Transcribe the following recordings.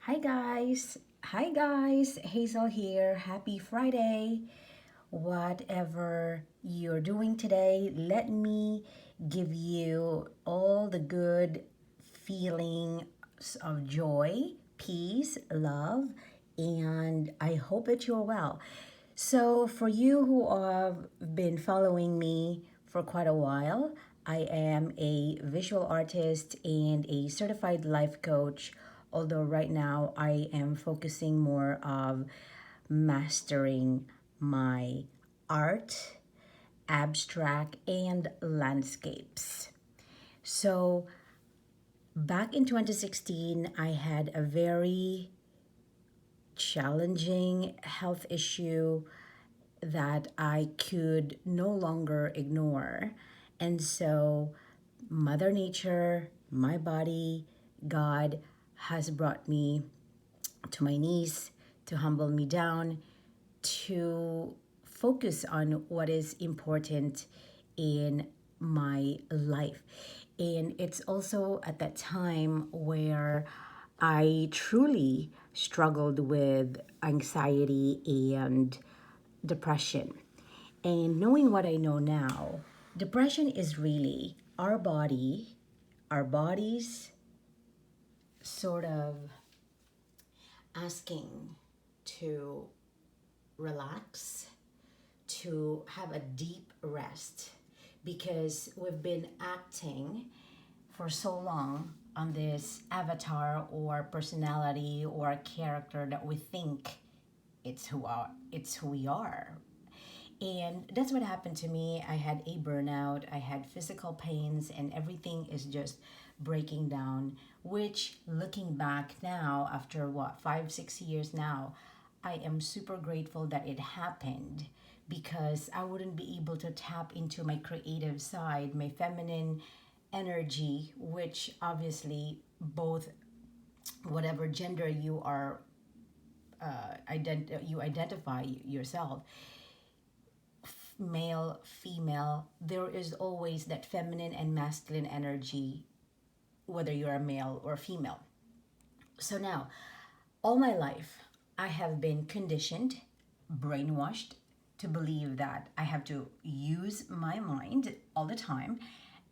Hi guys. Hi guys. Hazel here. Happy Friday. Whatever you're doing today, let me give you all the good feelings of joy, peace, love, and I hope that you're well. So, for you who have been following me for quite a while, I am a visual artist and a certified life coach. Although right now I am focusing more of mastering my art, abstract, and landscapes. So, back in 2016, I had a very challenging health issue that I could no longer ignore. And so, Mother Nature, my body, God has brought me to my knees to humble me down, to focus on what is important in my life. And it's also at that time where I truly struggled with anxiety and depression. And knowing what I know now, depression is really our bodies sort of asking to relax, to have a deep rest because we've been acting for so long on this avatar or personality or character that we think it's who we are. And that's what happened to me. I had a burnout, I had physical pains, and everything is just breaking down. Which, looking back now, after what, 5, 6 years now, I am super grateful that it happened because I wouldn't be able to tap into my creative side, my feminine energy, which obviously both whatever gender you are you identify yourself, male, female, there is always that feminine and masculine energy, whether you're a male or female. So now, all my life, I have been conditioned, brainwashed to believe that I have to use my mind all the time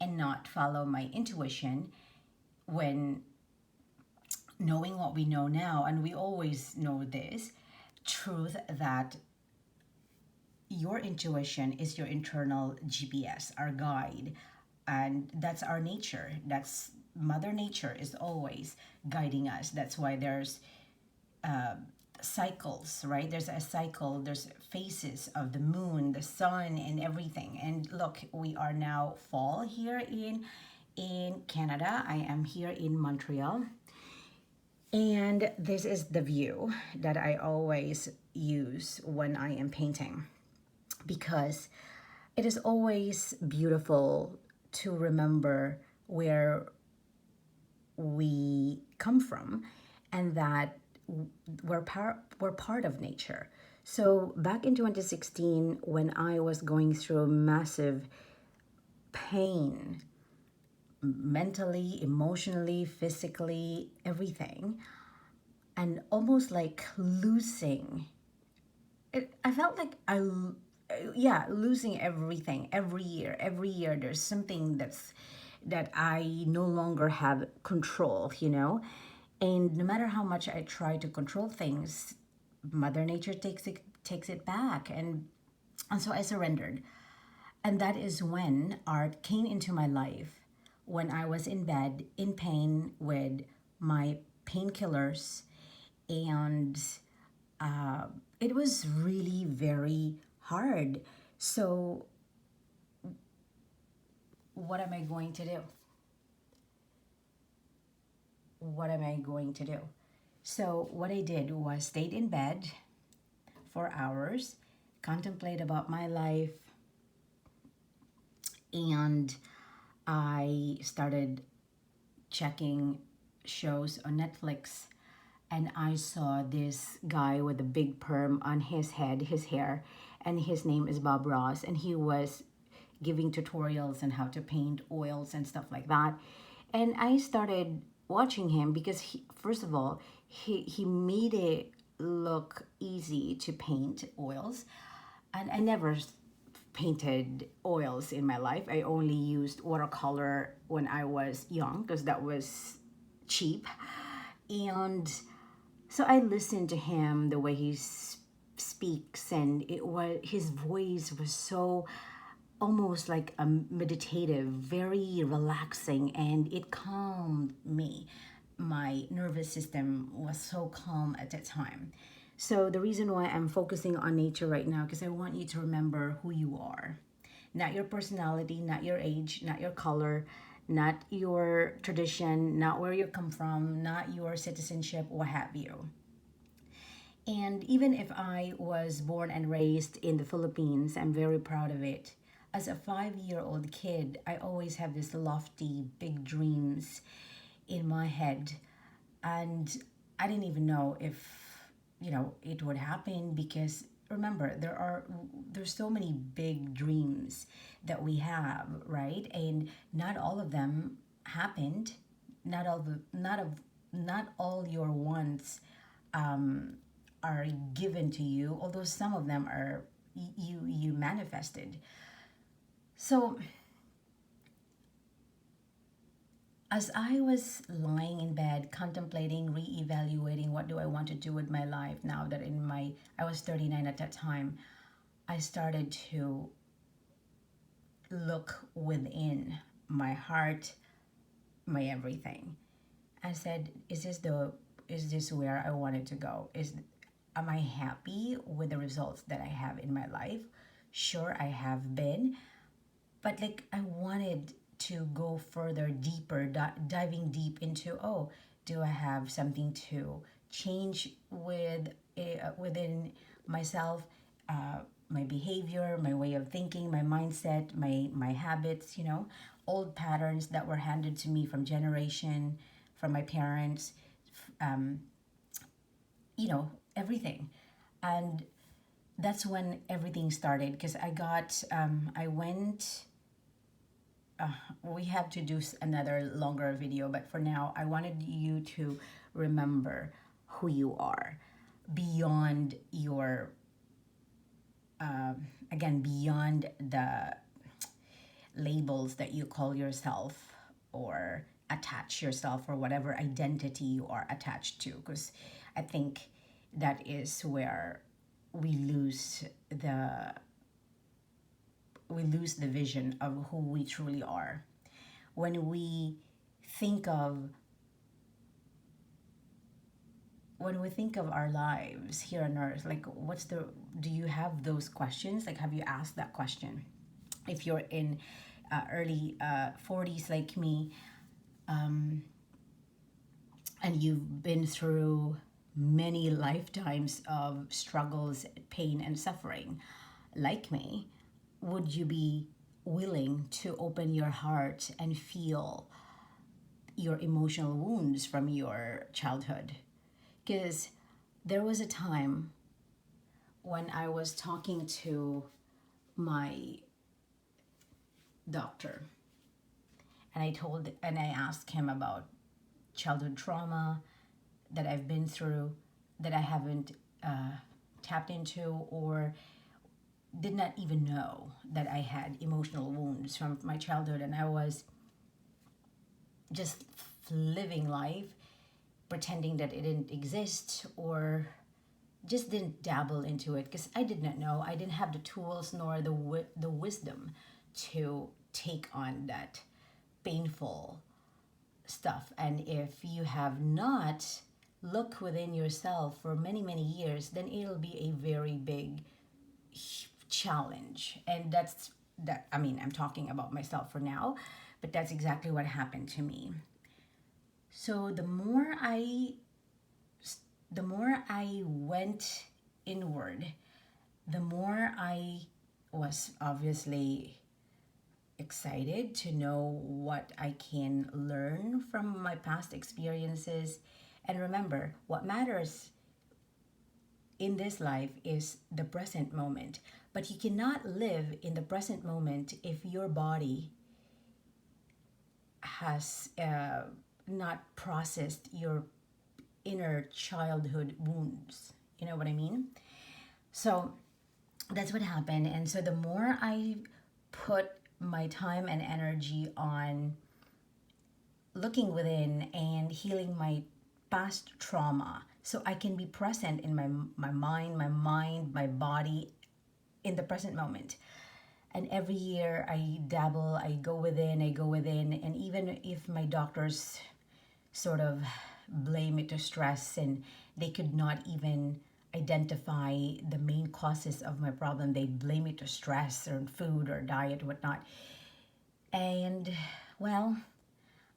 and not follow my intuition when knowing what we know now, and we always know this truth that your intuition is your internal GPS, our guide. And that's our nature. That's Mother Nature is always guiding us. That's why there's cycles, right? There's a cycle, there's phases of the moon, the sun, and everything. And look, we are now fall here in Canada. I am here in Montreal. And this is the view that I always use when I am painting because it is always beautiful to remember where we come from and that we're part of nature. So back in 2016, when I was going through massive pain, mentally, emotionally, physically, everything, and almost like losing I felt like yeah, losing everything every year. Every year, there's something that I no longer have control, And no matter how much I try to control things, Mother Nature takes it back, and so I surrendered. And that is when art came into my life. When I was in bed in pain with my painkillers and it was really very hard. So, what am I going to do? What am I going to do? So, what I did was stayed in bed for hours, contemplate about my life, and I started checking shows on Netflix, and I saw this guy with a big perm on his head, his hair, and his name is Bob Ross, and he was giving tutorials on how to paint oils and stuff like that. And I started watching him because first of all, he made it look easy to paint oils, and I never painted oils in my life. I only used watercolor when I was young because that was cheap. And so I listened to him the way he speaks, and it was his voice was so almost like a meditative, very relaxing, and it calmed me. My nervous system was so calm at that time. So the reason why I'm focusing on nature right now, because I want you to remember who you are. Not your personality, not your age, not your color, not your tradition, not where you come from, not your citizenship, what have you. And even if I was born and raised in the Philippines, I'm very proud of it. As a 5 year old kid, I always have this lofty, big dreams in my head. And I didn't even know if, it would happen because remember, there's so many big dreams that we have, right? And not all of them happened. Not all your wants are given to you, although some of them are you manifested. So as I was lying in bed contemplating, reevaluating what do I want to do with my life now that I was 39 at that time, I started to look within my heart, my everything. I said, is this where I wanted to go? Am I happy with the results that I have in my life? Sure, I have been, but like I wanted to go further, deeper, diving deep into, oh, do I have something to change within myself, my behavior, my way of thinking, my mindset, my habits, old patterns that were handed to me from generation, from my parents, everything. And that's when everything started because I went, we have to do another longer video, but for now, I wanted you to remember who you are beyond your, again, beyond the labels that you call yourself or attach yourself or whatever identity you are attached to, because I think that is where we lose the vision of who we truly are. When we think of our lives here on earth, like do you have those questions? Like, have you asked that question? If you're in early 40s like me, and you've been through many lifetimes of struggles, pain, and suffering, like me, would you be willing to open your heart and feel your emotional wounds from your childhood? Because there was a time when I was talking to my doctor, and I asked him about childhood trauma that I've been through that I haven't tapped into or did not even know that I had emotional wounds from my childhood, and I was just living life pretending that it didn't exist or just didn't dabble into it because I did not know. I didn't have the tools nor the wisdom to take on that painful stuff. And if you have not looked within yourself for many, many years, then it'll be a very big challenge. And I'm talking about myself for now, but that's exactly what happened to me. So the more I went inward, the more I was obviously excited to know what I can learn from my past experiences. And remember, what matters in this life is the present moment. But you cannot live in the present moment if your body has not processed your inner childhood wounds. You know what I mean? So that's what happened. And so the more I put my time and energy on looking within and healing my past trauma, so I can be present in my mind, my body in the present moment. And every year I dabble, I go within, and even if my doctors sort of blame it to stress and they could not even identify the main causes of my problem, they blame it to stress or food or diet, whatnot. And well,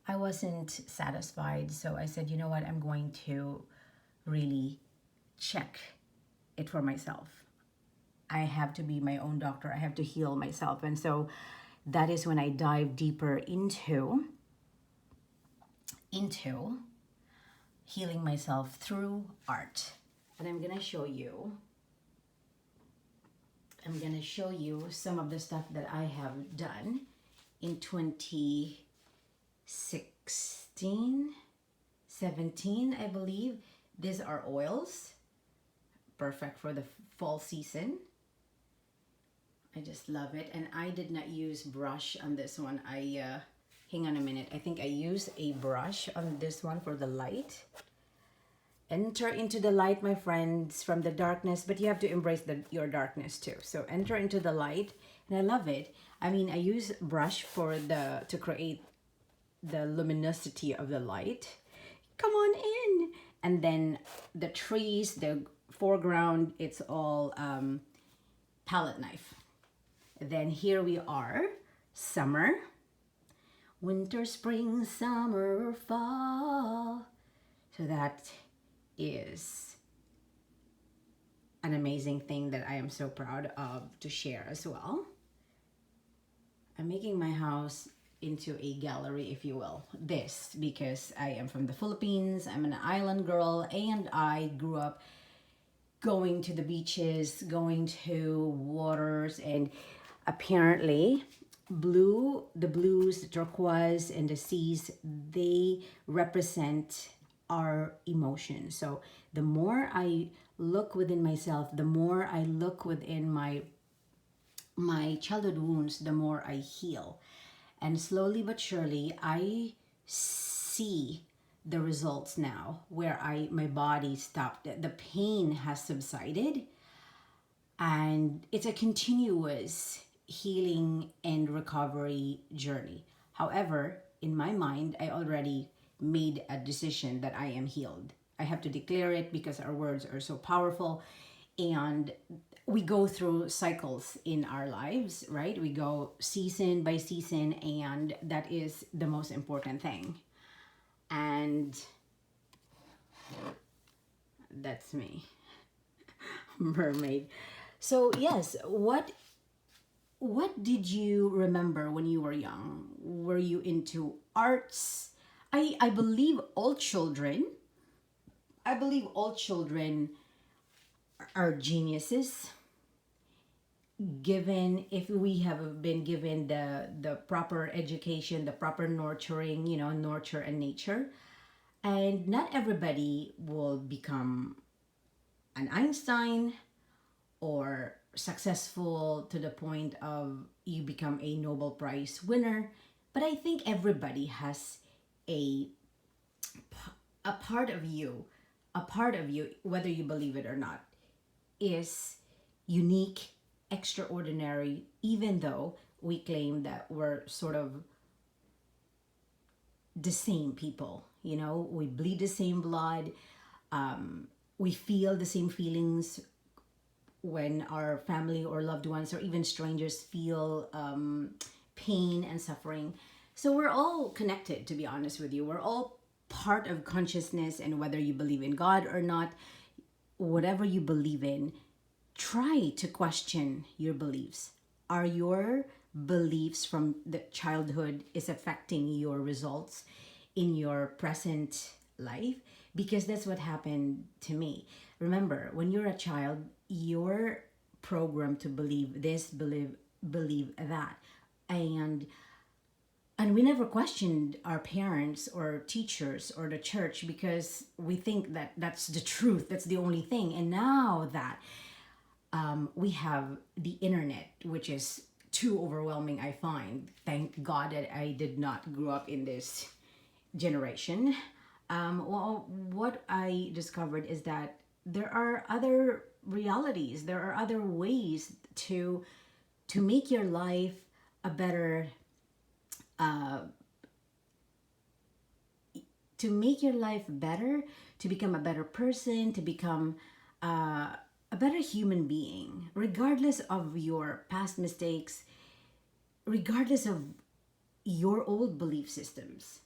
I wasn't satisfied, so I said, you know what, I'm going to really check it for myself. I have to be my own doctor. I have to heal myself. And so that is when I dive deeper into healing myself through art. And I'm going to show you some of the stuff that I have done in 2016, 17, I believe. These are oils, perfect for the fall season. I just love it. And I did not use brush on this one. Hang on a minute. I think I used a brush on this one for the light. Enter into the light, my friends, from the darkness, but you have to embrace your darkness too. So enter into the light, and I love it. I mean, I use brush to create the luminosity of the light. Come on in. And then the trees, the foreground, it's all palette knife. Then here we are, summer, winter, spring, summer, fall. So that is an amazing thing that I am so proud of to share as well. I'm making my house into a gallery, if you will. This, because I am from the Philippines, I'm an island girl, and I grew up going to the beaches, going to waters, and apparently the blues, the turquoise, and the seas, they represent our emotions. So the more I look within myself, the more I look within my childhood wounds, the more I heal. And slowly but surely, I see the results now, where my body stopped, the pain has subsided, and it's a continuous healing and recovery journey. However, in my mind, I already made a decision that I am healed. I have to declare it because our words are so powerful, and we go through cycles in our lives, right? We go season by season, and that is the most important thing. And that's me, mermaid. So yes, what did you remember when you were young? Were you into arts? I believe all children are geniuses, given if we have been given the proper education, the proper nurturing, nurture and nature. And not everybody will become an Einstein or successful to the point of you become a Nobel Prize winner, but I think everybody has a part of you, whether you believe it or not, is unique, extraordinary, even though we claim that we're sort of the same people. We bleed the same blood. We feel the same feelings when our family or loved ones or even strangers feel pain and suffering. So we're all connected, to be honest with you. We're all part of consciousness, and whether you believe in God or not, whatever you believe in, try to question your beliefs. Are your beliefs from the childhood is affecting your results in your present life? Because that's what happened to me. Remember, when you're a child, you're programmed to believe this, believe that. And And we never questioned our parents or teachers or the church because we think that that's the truth, that's the only thing. And now that we have the internet, which is too overwhelming, I find. Thank God that I did not grow up in this generation. Well, what I discovered is that there are other realities, there are other ways to make your life a better to make your life better, to become a better person, to become a better human being, regardless of your past mistakes, regardless of your old belief systems.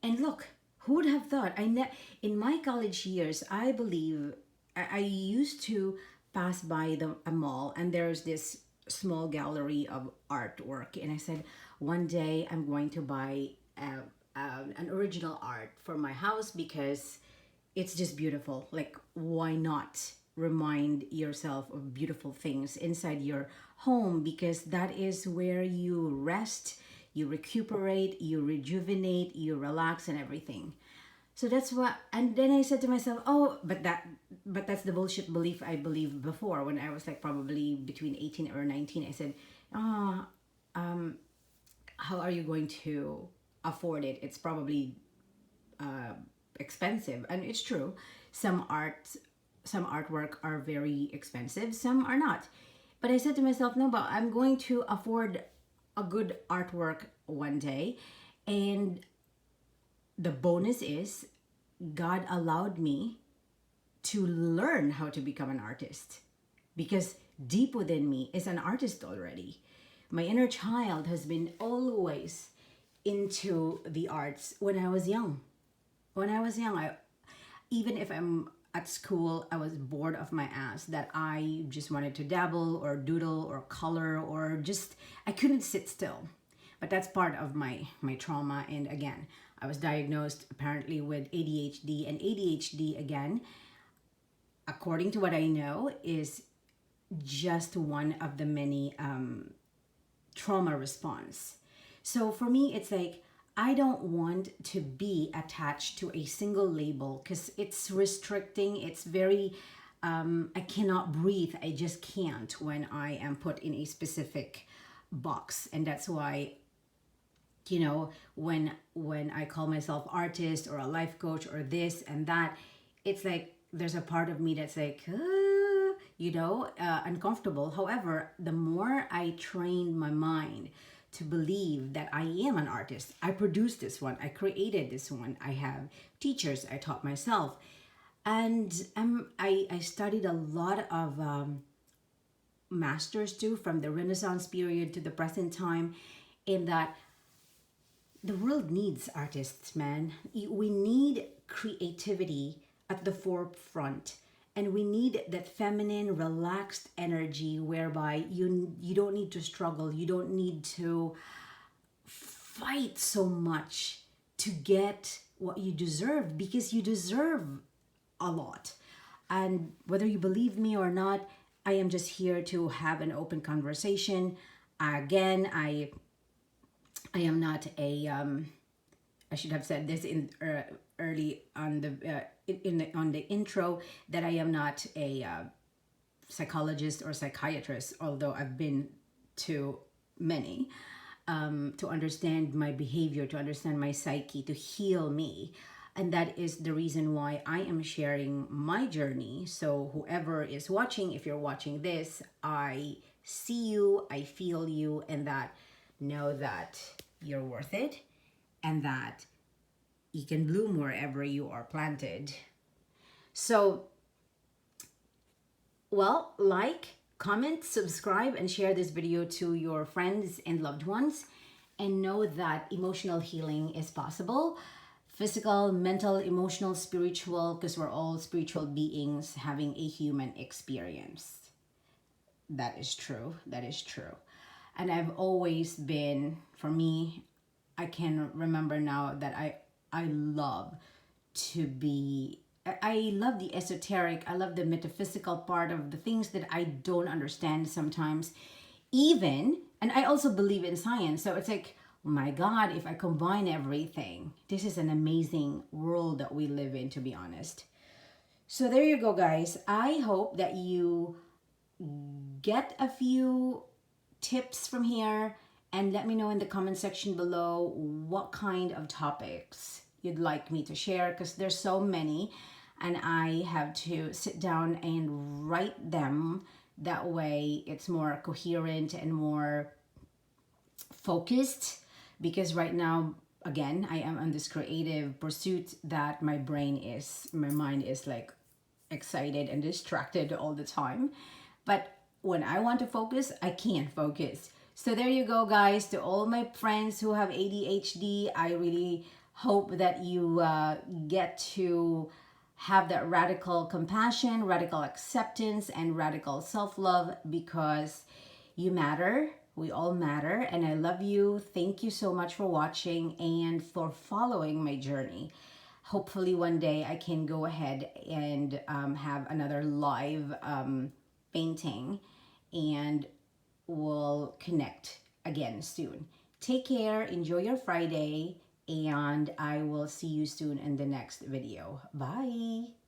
And look, who would have thought? In my college years, I believe I used to pass by a mall, and there's this small gallery of artwork, and I said, one day I'm going to buy an original art for my house because it's just beautiful. Like, why not remind yourself of beautiful things inside your home? Because that is where you rest, you recuperate, you rejuvenate, you relax, and everything. So that's what. And then I said to myself, oh, but that's the bullshit belief I believed before when I was like probably between 18 or 19. I said, ah, how are you going to afford it? It's probably expensive. And it's true, some artwork are very expensive, some are not. But I said to myself, no, but I'm going to afford a good artwork one day. And the bonus is God allowed me to learn how to become an artist, because deep within me is an artist already. My inner child has been always into the arts when I was young. When I was young, even if I'm at school, I was bored of my ass that I just wanted to dabble or doodle or color, or just I couldn't sit still. But that's part of my trauma. And again, I was diagnosed apparently with ADHD, and ADHD, again, according to what I know, is just one of the many trauma response. So for me, it's like I don't want to be attached to a single label because it's restricting. It's very, I cannot breathe. I just can't when I am put in a specific box. And that's why, when I call myself artist or a life coach or this and that, it's like there's a part of me that's like, uncomfortable. However, the more I trained my mind to believe that I am an artist, I produced this one, I created this one, I have teachers, I taught myself, and I studied a lot of masters too, from the Renaissance period to the present time, in that the world needs artists, man. We need creativity at the forefront, and we need that feminine, relaxed energy whereby you don't need to struggle, you don't need to fight so much to get what you deserve, because you deserve a lot. And whether you believe me or not, I am just here to have an open conversation. Again, I am not a I should have said this in early on on the intro, that I am not a psychologist or psychiatrist, although I've been to many, to understand my behavior, to understand my psyche, to heal me. And that is the reason why I am sharing my journey. So whoever is watching, if you're watching this, I see you, I feel you, and that know that you're worth it, and that you can bloom wherever you are planted. So, well, like, comment, subscribe, and share this video to your friends and loved ones. And know that emotional healing is possible. Physical, mental, emotional, spiritual, because we're all spiritual beings having a human experience. That is true. That is true. And I've always been, for me, I can remember now that I love to be, I love the esoteric, I love the metaphysical part of the things that I don't understand sometimes, even, and I also believe in science. So it's like, My God, if I combine everything, this is an amazing world that we live in, to be honest. So there you go, guys. I hope that you get a few tips from here, and let me know in the comment section below what kind of topics you'd like me to share, because there's so many and I have to sit down and write them. That way it's more coherent and more focused, because right now, again, I am on this creative pursuit that my mind is like excited and distracted all the time. But when I want to focus, I can't focus. So there you go, guys. To all my friends who have ADHD, I really hope that you get to have that radical compassion, radical acceptance, and radical self love, because you matter. We all matter. And I love you. Thank you so much for watching and for following my journey. Hopefully, one day I can go ahead and have another live painting, and we'll connect again soon. Take care. Enjoy your Friday. And I will see you soon in the next video. Bye.